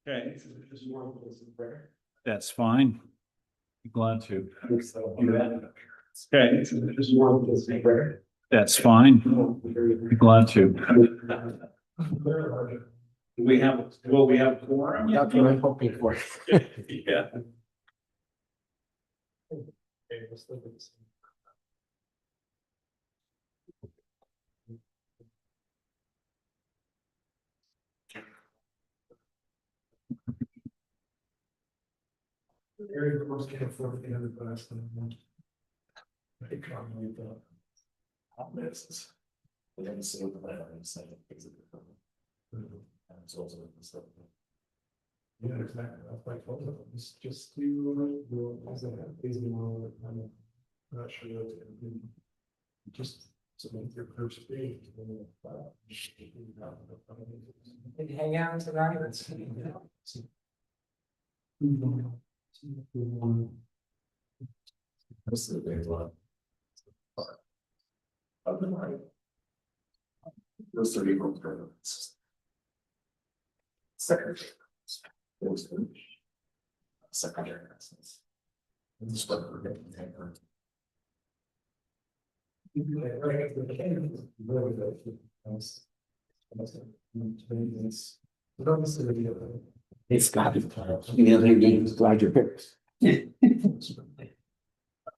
Okay. That's fine. Glad to. Okay. That's fine. Glad to. We have, well, we have quorum. That's what I'm hoping for. Yeah. Yeah, exactly. That's my fault. It's just you, I'm not sure. Just to make your first day. Hang out tonight. That's the big one. I've been right. Those 30 months. Secretary. Secretary. This is what we're getting there. It's got it. The other game is glad you're here.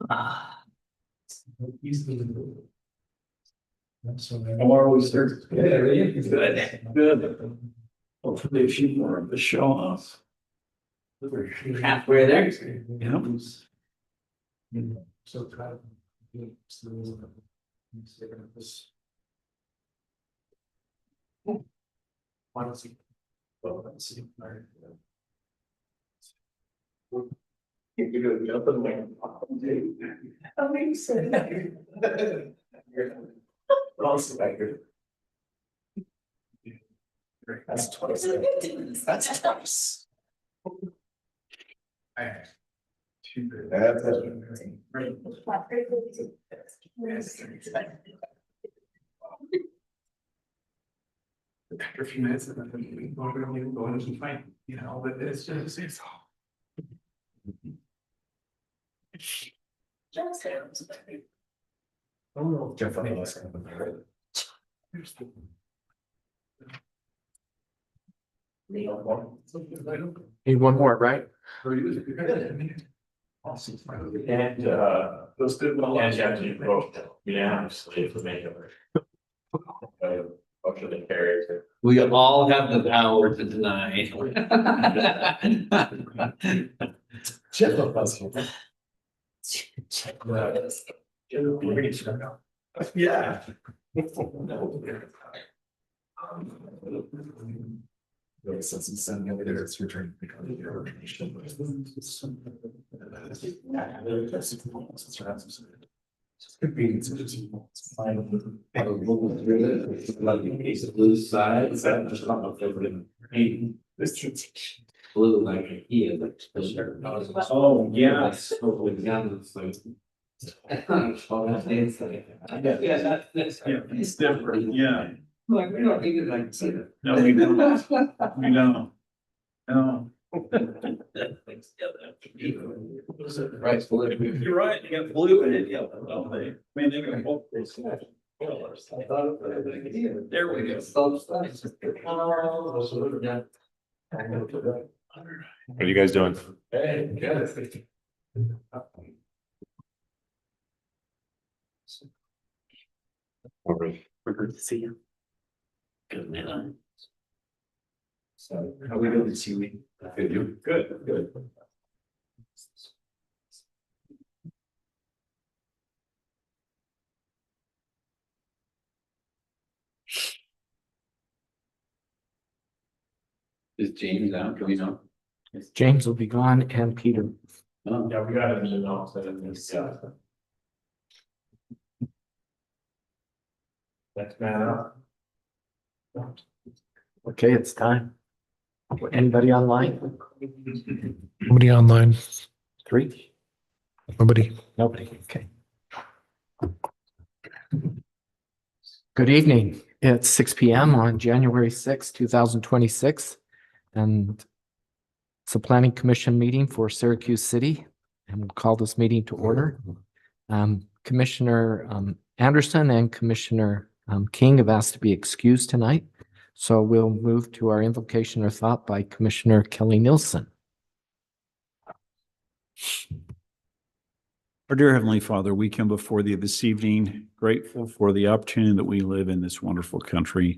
How are we, sir? Good. Good. Hopefully a few more of the show off. Halfway there. Yeah. So try to. That's twice. That's twice. After a few minutes, and then we go and keep fighting, you know, but it's just, it's all. I don't know if Jeff. Need one more, right? Awesome. And those good. And you have to vote unanimously to make it. Motion to carry. We all have the power to deny. Jeff was here. Yeah. Since it's sending over there, it's returning. Blue side. Blue like he is. Oh, yes. Yeah, that's. Yeah, it's different, yeah. Like, we don't need it like. No, we don't. We don't. No. Right, You're right, you got blue in it, yeah. Well, they, I mean, they got both. There we go. What are you guys doing? Hey, good. We're good to see you. Good man. So, how we doing this evening? Good, good. Is James out? Do we know? James will be gone and Peter. Oh, Yeah, we got an email saying this. Next man up. Okay, it's time. Anybody online? Nobody online. 3? Nobody. Nobody, okay. Good evening. It's 6 p.m. on January 6, 2026. And it's a planning commission meeting for Syracuse City. And we'll call this meeting to order. Commissioner Anderson and Commissioner King have asked to be excused tonight. So we'll move to our invocation or thought by Commissioner Kelly Nielsen. Our dear Heavenly Father, we come before thee this evening, grateful for the opportunity that we live in this wonderful country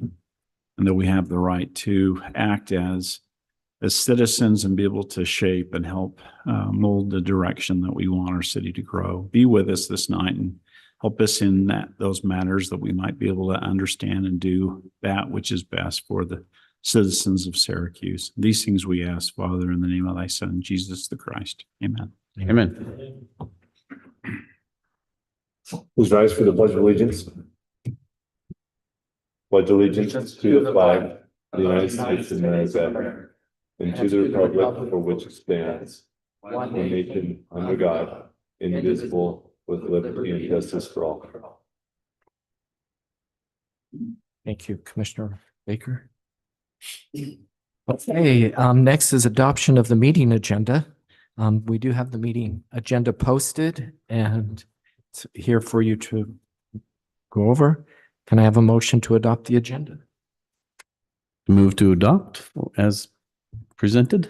and that we have the right to act as citizens and be able to shape and help mold the direction that we want our city to grow. Be with us this night and help us in those matters that we might be able to understand and do that which is best for the citizens of Syracuse. These things we ask, Father, in the name of thy Son, Jesus the Christ. Amen. Amen. Please rise for the Pledge of Allegiance. Pledge allegiance to the flag of the United States of America and to the republic for which it stands, one nation under God, indivisible, with liberty and justice for all. Thank you, Commissioner Baker. Okay, next is adoption of the meeting agenda. We do have the meeting agenda posted and it's here for you to go over. Can I have a motion to adopt the agenda? Move to adopt as presented.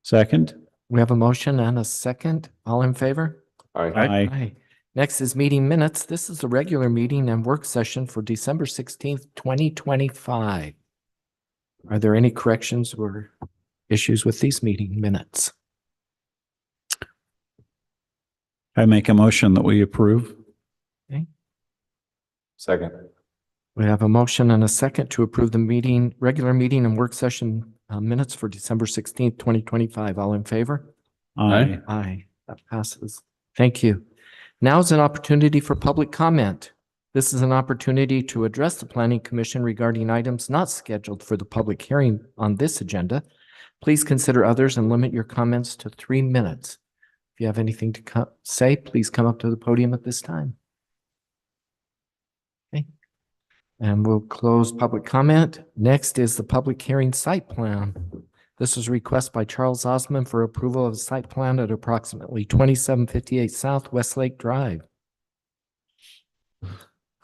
Second. We have a motion and a second. All in favor? All right. Aye. Aye. Next is meeting minutes. This is the regular meeting and work session for December 16th, 2025. Are there any corrections or issues with these meeting minutes? I make a motion that we approve. Second. We have a motion and a second to approve the regular meeting and work session minutes for December 16th, 2025. All in favor? Aye. Aye. That passes. Thank you. Now is an opportunity for public comment. This is an opportunity to address the Planning Commission regarding items not scheduled for the public hearing on this agenda. Please consider others and limit your comments to 3 minutes. If you have anything to say, please come up to the podium at this time. Okay. And we'll close public comment. Next is the public hearing site plan. This is a request by Charles Osmond for approval of a site plan at approximately 2758 South Westlake Drive.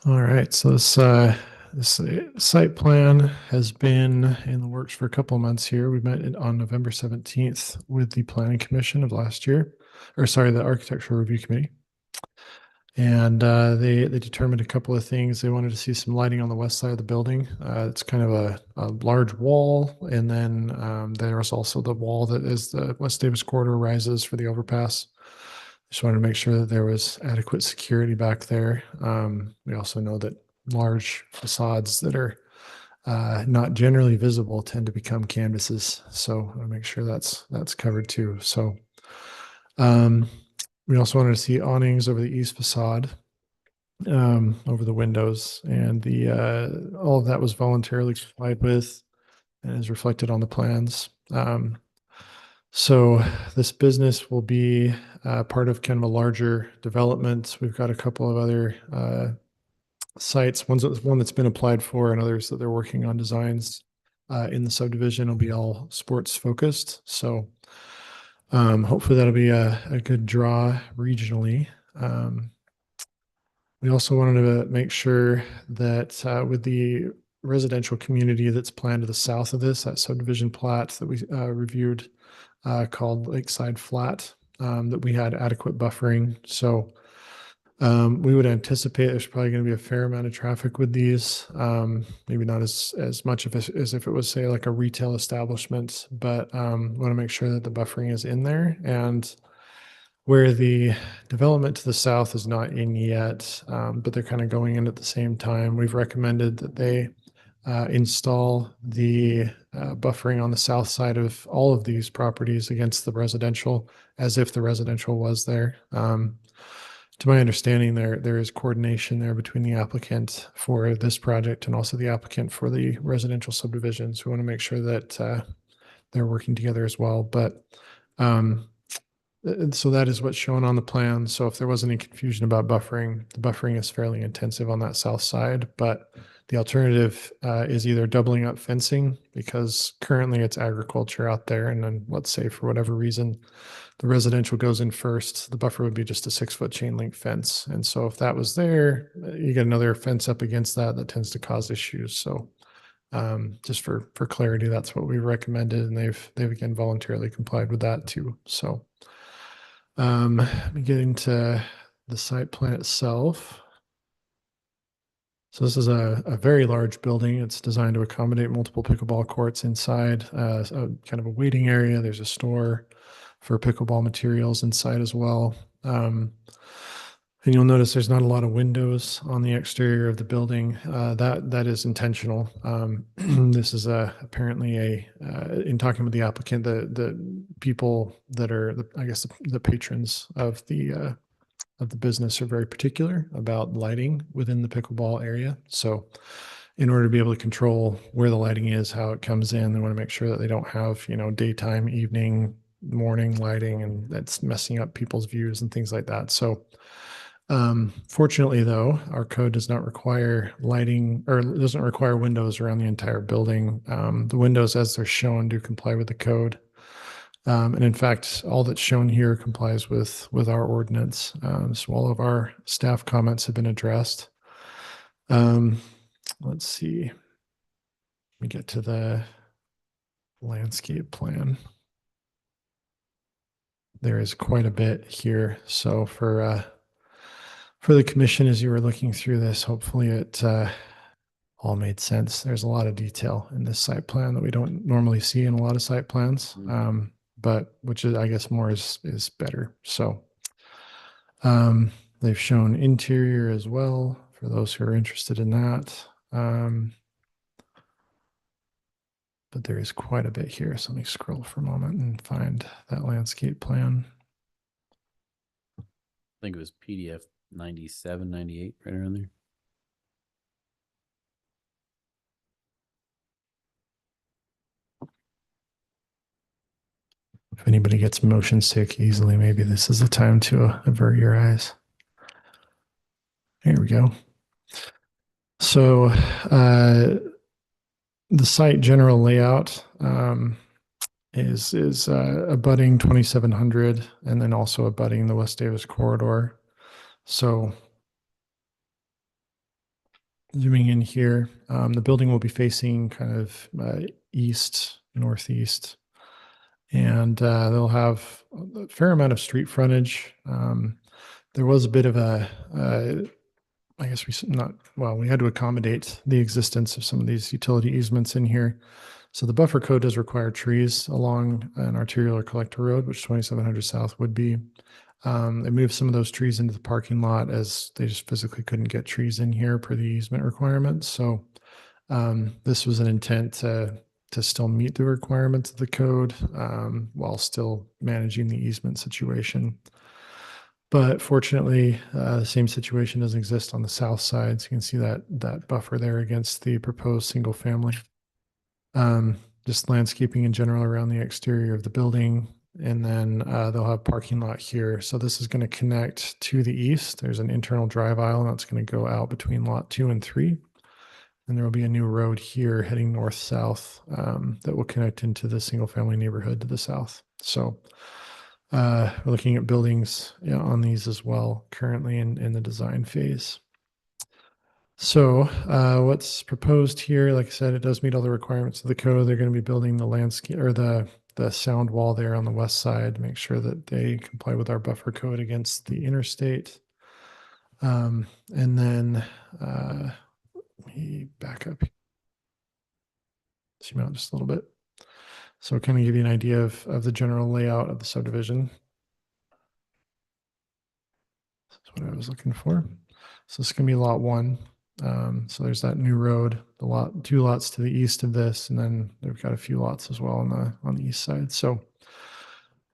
All right, so this site plan has been in the works for a couple of months here. We met on November 17th with the Planning Commission of last year, the Architectural Review Committee. And they determined a couple of things. They wanted to see some lighting on the west side of the building. It's kind of a large wall. And then there's also the wall that is the West Davis corridor rises for the overpass. Just wanted to make sure that there was adequate security back there. We also know that large facades that are not generally visible tend to become canvases. So I want to make sure that's covered too. So we also wanted to see awnings over the east facade, over the windows, and all of that was voluntarily complied with and is reflected on the plans. So this business will be part of kind of a larger development. We've got a couple of other sites. One that's been applied for and others that they're working on designs in the subdivision will be all sports focused. So hopefully that'll be a good draw regionally. We also wanted to make sure that with the residential community that's planned to the south of this, that subdivision plat that we reviewed called Lakeside Flat, that we had adequate buffering. So we would anticipate there's probably going to be a fair amount of traffic with these, maybe not as much as if it was, say, like a retail establishment, but we want to make sure that the buffering is in there. And where the development to the south is not in yet, but they're kind of going in at the same time, we've recommended that they install the buffering on the south side of all of these properties against the residential, as if the residential was there. To my understanding, there is coordination there between the applicant for this project and also the applicant for the residential subdivisions. We want to make sure that they're working together as well. But so that is what's shown on the plan. So if there was any confusion about buffering, the buffering is fairly intensive on that south side, but The alternative is either doubling up fencing, because currently it's agriculture out there. And then let's say for whatever reason, the residential goes in first, the buffer would be just a 6-foot chain link fence. And so if that was there, you get another fence up against that, that tends to cause issues. So just for clarity, that's what we recommended, and they've again voluntarily complied with that too. So let me get into the site plan itself. So this is a very large building. It's designed to accommodate multiple pickleball courts inside, kind of a waiting area. There's a store for pickleball materials inside as well. And you'll notice there's not a lot of windows on the exterior of the building. That is intentional. This is apparently in talking with the applicant, the people that are, I guess, the patrons of the business are very particular about lighting within the pickleball area. So in order to be able to control where the lighting is, how it comes in, they want to make sure that they don't have, daytime, evening, morning lighting, and that's messing up people's views and things like that. So fortunately, though, our code does not require lighting, or doesn't require windows around the entire building. The windows, as they're shown, do comply with the code. And in fact, all that's shown here complies with our ordinance. So all of our staff comments have been addressed. Let's see. Let me get to the landscape plan. There is quite a bit here. So for the commission, as you were looking through this, hopefully it all made sense. There's a lot of detail in this site plan that we don't normally see in a lot of site plans, but which is, I guess, more is better. So they've shown interior as well for those who are interested in that. But there is quite a bit here. So let me scroll for a moment and find that landscape plan. I think it was PDF 97, 98, right around there. If anybody gets motion sick easily, maybe this is the time to avert your eyes. Here we go. So the site general layout is abutting 2700 and then also abutting the West Davis corridor. So zooming in here, the building will be facing kind of east, northeast, and they'll have a fair amount of street frontage. There was a bit of I guess we had to accommodate the existence of some of these utility easements in here. So the buffer code does require trees along an arterial or collector road, which 2700 South would be. They moved some of those trees into the parking lot as they just physically couldn't get trees in here per the easement requirements. So this was an intent to still meet the requirements of the code while still managing the easement situation. But fortunately, the same situation doesn't exist on the south side. So you can see that buffer there against the proposed single family. Just landscaping in general around the exterior of the building. And then they'll have parking lot here. So this is going to connect to the east. There's an internal drive aisle that's going to go out between lot 2 and 3. And there will be a new road here heading north-south that will connect into the single family neighborhood to the south. So we're looking at buildings on these as well, currently in the design phase. So what's proposed here, like I said, it does meet all the requirements of the code. They're going to be building the landscape or the sound wall there on the west side, make sure that they comply with our buffer code against the interstate. And then let me back up, zoom out just a little bit. So kind of give you an idea of the general layout of the subdivision. That's what I was looking for. So it's going to be lot 1. So there's that new road, the 2 lots to the east of this, and then they've got a few lots as well on the east side. So,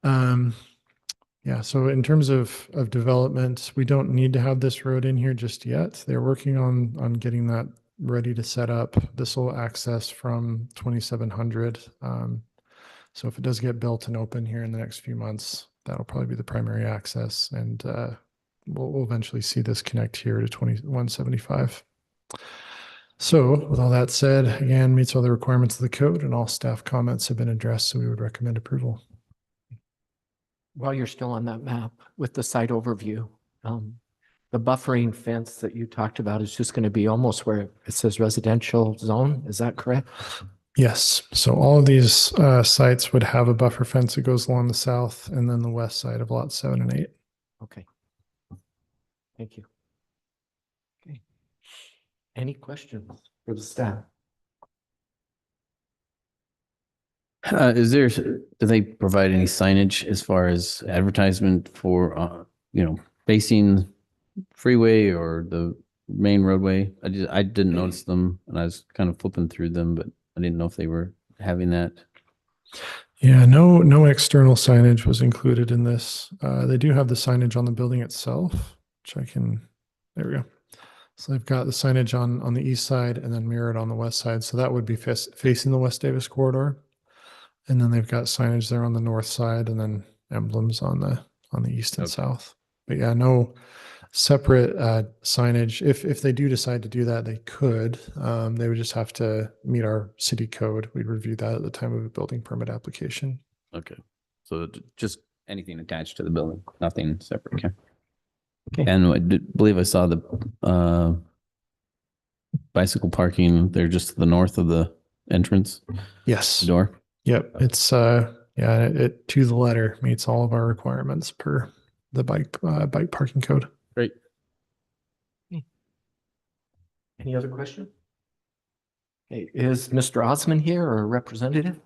yeah. So in terms of development, we don't need to have this road in here just yet. They're working on getting that ready to set up. This will access from 2700. So if it does get built and open here in the next few months, that'll probably be the primary access, and we'll eventually see this connect here to 2175. So with all that said, again, meets all the requirements of the code and all staff comments have been addressed, so we would recommend approval. While you're still on that map with the site overview, the buffering fence that you talked about is just going to be almost where it says residential zone. Is that correct? Yes, so all of these sites would have a buffer fence that goes along the south and then the west side of lots 7 and 8. Okay. Thank you. Okay. Any questions for the staff? Do they provide any signage as far as advertisement for, facing freeway or the main roadway? I didn't notice them and I was kind of flipping through them, but I didn't know if they were having that. Yeah, no external signage was included in this. They do have the signage on the building itself, which there we go. So they've got the signage on the east side and then mirrored on the west side. So that would be facing the West Davis corridor. And then they've got signage there on the north side and then emblems on the east and south. But yeah, no separate signage. If they do decide to do that, they could. They would just have to meet our city code. We'd review that at the time of a building permit application. Okay. So just anything attached to the building, nothing separate. Okay. Okay. And I believe I saw the bicycle parking there just to the north of the entrance Yes. door. Yep. It's it to the letter meets all of our requirements per the bike parking code. Great. Any other question? Okay, is Mr. Osman here or a representative?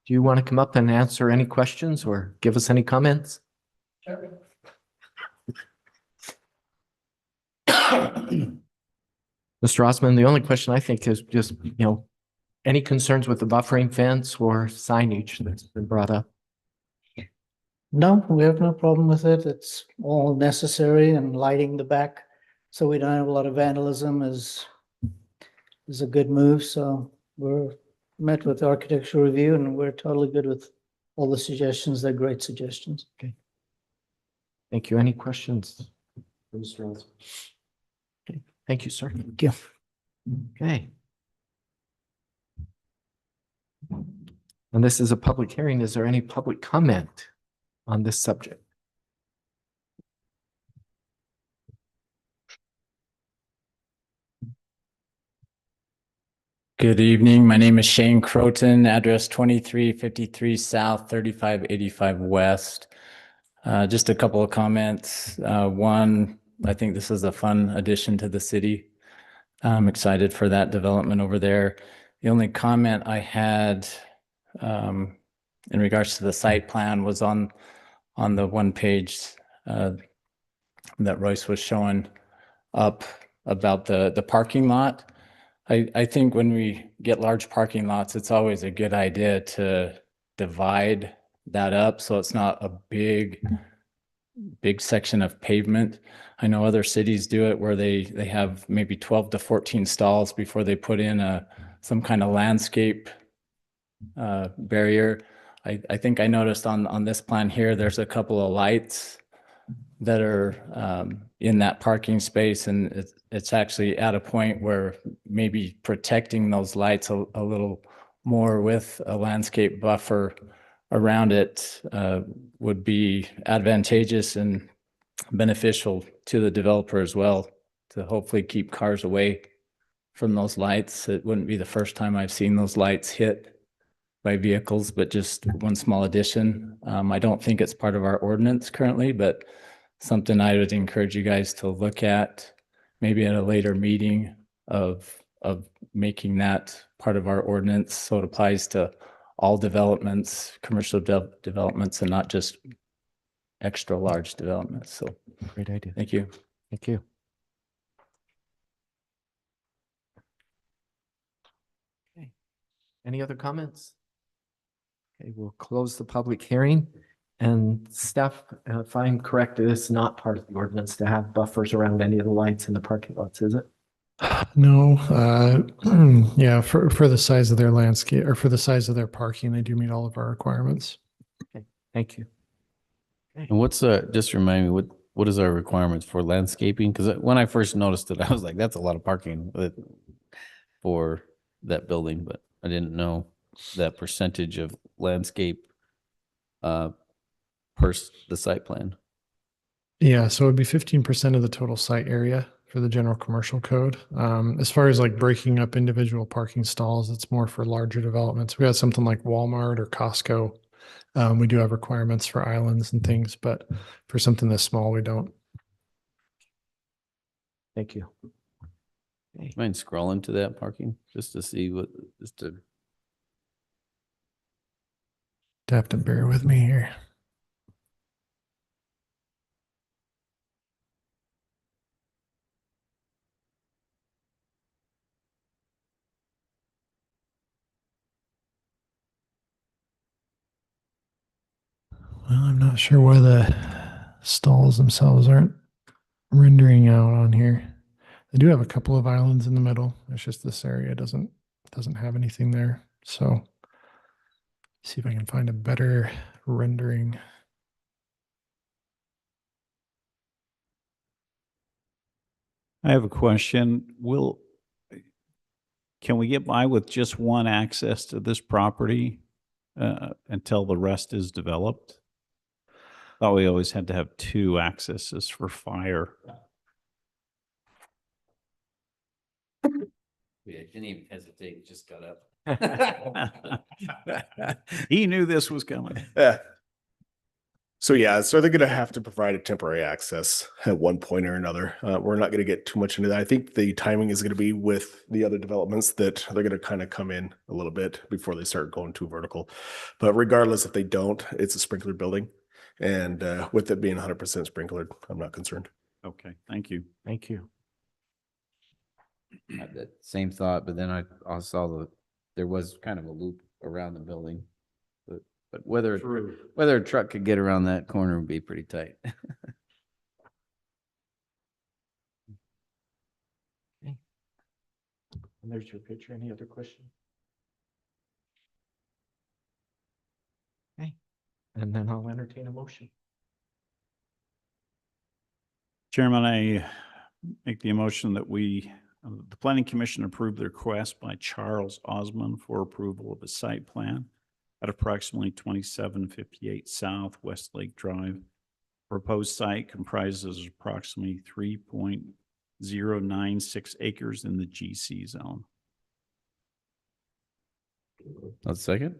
Do you want to come up and answer any questions or give us any comments? Mr. Osman, the only question I think is just, any concerns with the buffering fence or signage that's been brought up? No, we have no problem with it. It's all necessary, and lighting the back so we don't have a lot of vandalism is a good move. So we're met with architectural review and we're totally good with all the suggestions. They're great suggestions. Okay. Thank you. Any questions? Mr. Osman? Okay. Thank you, sir. Thank you. Okay. And this is a public hearing. Is there any public comment on this subject? Good evening. My name is Shane Croton, address 2353 South, 3585 West. Just a couple of comments. One, I think this is a fun addition to the city. I'm excited for that development over there. The only comment I had in regards to the site plan was on the one page that Royce was showing up about the parking lot. I think when we get large parking lots, it's always a good idea to divide that up so it's not a big section of pavement. I know other cities do it where they have maybe 12 to 14 stalls before they put in some kind of landscape barrier. I think I noticed on this plan here, there's a couple of lights that are in that parking space, and it's actually at a point where maybe protecting those lights a little more with a landscape buffer around it would be advantageous and beneficial to the developer as well, to hopefully keep cars away from those lights. It wouldn't be the first time I've seen those lights hit by vehicles, but just one small addition. I don't think it's part of our ordinance currently, but something I would encourage you guys to look at maybe at a later meeting of making that part of our ordinance. So it applies to all developments, commercial developments, and not just extra large developments. So Great idea. thank you. Thank you. Okay. Any other comments? Okay, we'll close the public hearing. And staff, if I'm correct, it is not part of the ordinance to have buffers around any of the lights in the parking lots, is it? No, yeah, for the size of their landscape or for the size of their parking, they do meet all of our requirements. Okay, thank you. And what's just remind me, what is our requirements for landscaping? Because when I first noticed it, I was like, that's a lot of parking. for that building, but I didn't know that percentage of landscape the site plan. Yeah, so it'd be 15% of the total site area for the general commercial code. As far as like breaking up individual parking stalls, it's more for larger developments. We have something like Walmart or Costco. We do have requirements for islands and things, but for something this small, we don't. Thank you. Mind scrolling to that parking just to see what, just to, Have to bear with me here. Well, I'm not sure why the stalls themselves aren't rendering out on here. They do have a couple of islands in the middle. It's just this area doesn't have anything there. So see if I can find a better rendering. I have a question. Can we get by with just one access to this property until the rest is developed? Thought we always had to have two accesses for fire. yeah, didn't even hesitate, just got up. He knew this was coming. Yeah. So yeah, so they're going to have to provide a temporary access at one point or another. We're not going to get too much into that. I think the timing is going to be with the other developments that they're going to kind of come in a little bit before they start going too vertical. But regardless, if they don't, it's a sprinkler building. And with it being 100% sprinklered, I'm not concerned. Okay, thank you. Thank you. I had that same thought, but then I saw there was kind of a loop around the building. But whether a truck could get around that corner would be pretty tight. And there's your picture. Any other questions? Okay. And then I'll entertain a motion. Chairman, I make the motion that the Planning Commission approve the request by Charles Osmond for approval of a site plan at approximately 2758 South Westlake Drive. Proposed site comprises approximately 3.096 acres in the GC zone. A second?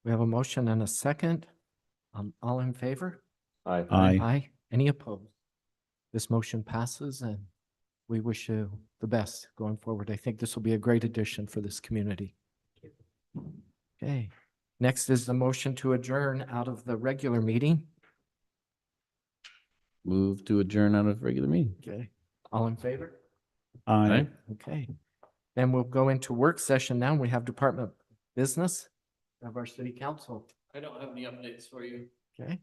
We have a motion and a second. All in favor? Aye. Aye. Any opposed? This motion passes and we wish you the best going forward. I think this will be a great addition for this community. Okay. Next is the motion to adjourn out of the regular meeting. Move to adjourn out of regular meeting. Okay. All in favor? Aye. Okay. Then we'll go into work session now. We have department business of our city council. I don't have any updates for you. Okay.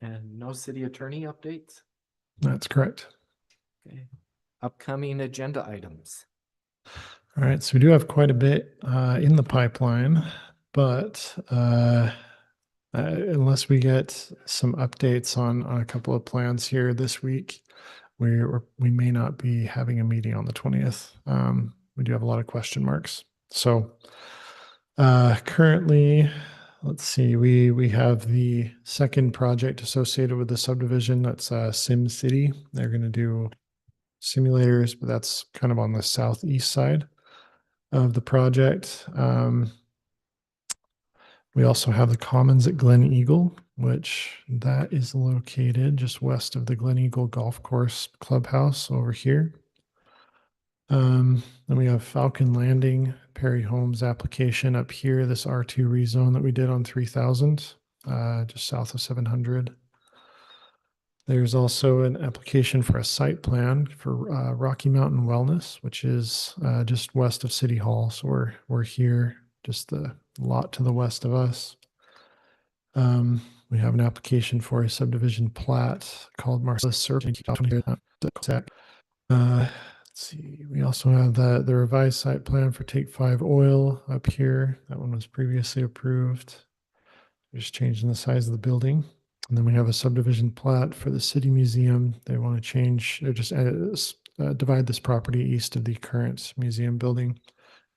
And no city attorney updates. That's correct. Okay. Upcoming agenda items. All right, so we do have quite a bit in the pipeline, but unless we get some updates on a couple of plans here this week, we may not be having a meeting on the 20th. We do have a lot of question marks. So currently, let's see, we have the second project associated with the subdivision. That's Sim City. They're going to do simulators, but that's kind of on the southeast side of the project. We also have the Commons at Glen Eagle, which that is located just west of the Glen Eagle Golf Course Clubhouse over here. Then we have Falcon Landing, Perry Homes application up here, this R2 rezone that we did on 3000, just south of 700. There's also an application for a site plan for Rocky Mountain Wellness, which is just west of City Hall. So we're here, just the lot to the west of us. We have an application for a subdivision plat called Marcellus Circle. Let's see. We also have the revised site plan for Take 5 Oil up here. That one was previously approved. We're just changing the size of the building. And then we have a subdivision plat for the city museum. They want to change or just divide this property east of the current museum building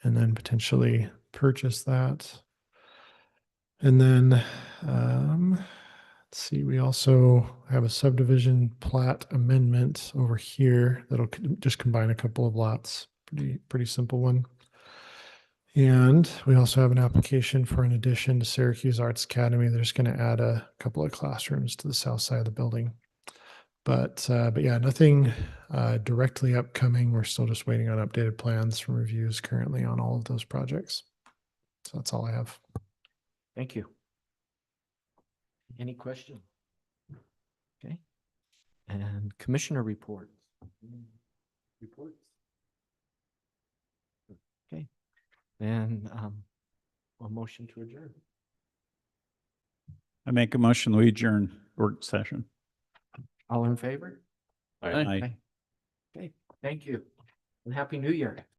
and then potentially purchase that. And then, let's see, we also have a subdivision plat amendment over here that'll just combine a couple of lots. Pretty simple one. And we also have an application for an addition to Syracuse Arts Academy. They're just going to add a couple of classrooms to the south side of the building. But yeah, nothing directly upcoming. We're still just waiting on updated plans from reviews currently on all of those projects. So that's all I have. Thank you. Any questions? Okay. And commissioner reports. Reports. Okay. And a motion to adjourn. I make a motion, we adjourn work session. All in favor? Aye. Okay. Thank you. And Happy New Year.